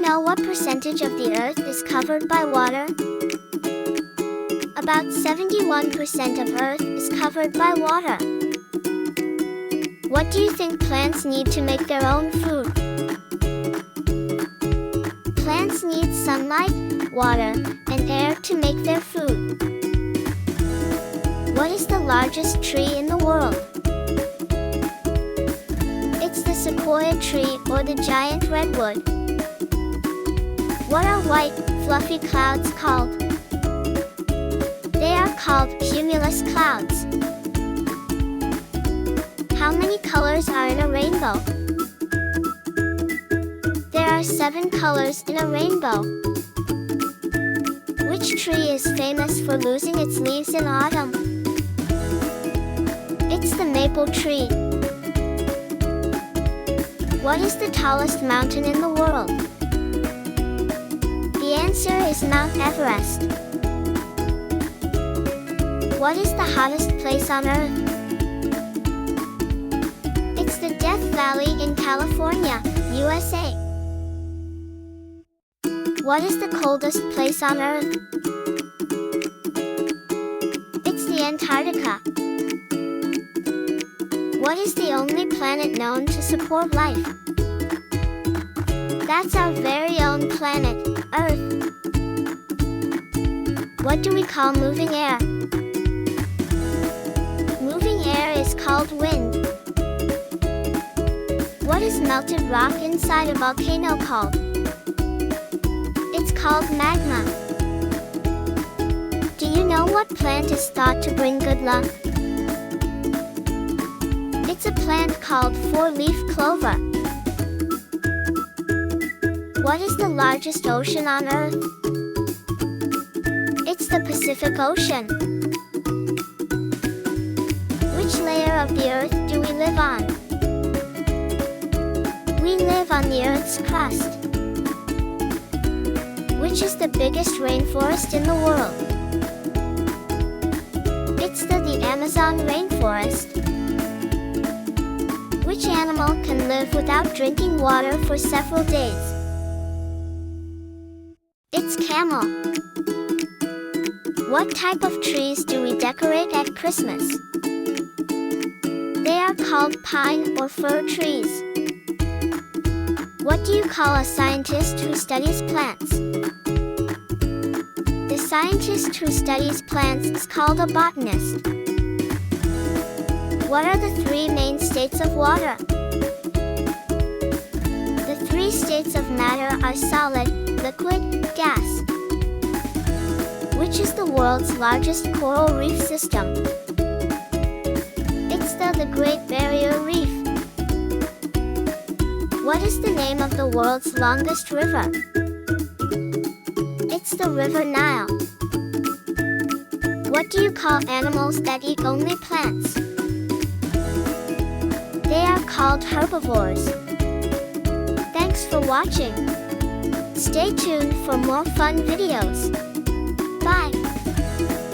know what percentage of the Earth is covered by water? About 71% of Earth is covered by water. What do you think plants need to make their own food? Plants need sunlight, water, and air to make their food. What is the largest tree in the world? It's the sequoia tree or the giant redwood. What are white, fluffy clouds called? They are called cumulus clouds. How many colors are in a rainbow? There are 7 colors in a rainbow. Which tree is famous for losing its leaves in autumn? It's the maple tree. What is the tallest mountain in the world? The answer is Mount Everest. What is the hottest place on Earth? It's the Death Valley in California, USA. What is the coldest place on Earth? It's the Antarctica. What is the only planet known to support life? That's our very own planet, Earth. What do we call moving air? Moving air is called wind. What is melted rock inside a volcano called? It's called magma. Do you know what plant is thought to bring good luck? It's a plant called 4-leaf clover. What is the largest ocean on Earth? It's the Pacific Ocean. Which layer of the Earth do we live on? We live on the Earth's crust. Which is the biggest rainforest in the world? It's the Amazon rainforest. Which animal can live without drinking water for several days? It's camel. What type of trees do we decorate at Christmas? They are called pine or fir trees. What do you call a scientist who studies plants? The scientist who studies plants is called a botanist. What are the 3 main states of water? The 3 states of matter are solid, liquid, gas. Which is the world's largest coral reef system? It's the Great Barrier Reef. What is the name of the world's longest river? It's the River Nile. What do you call animals that eat only plants? They are called herbivores. Thanks for watching. Stay tuned for more fun videos. Bye.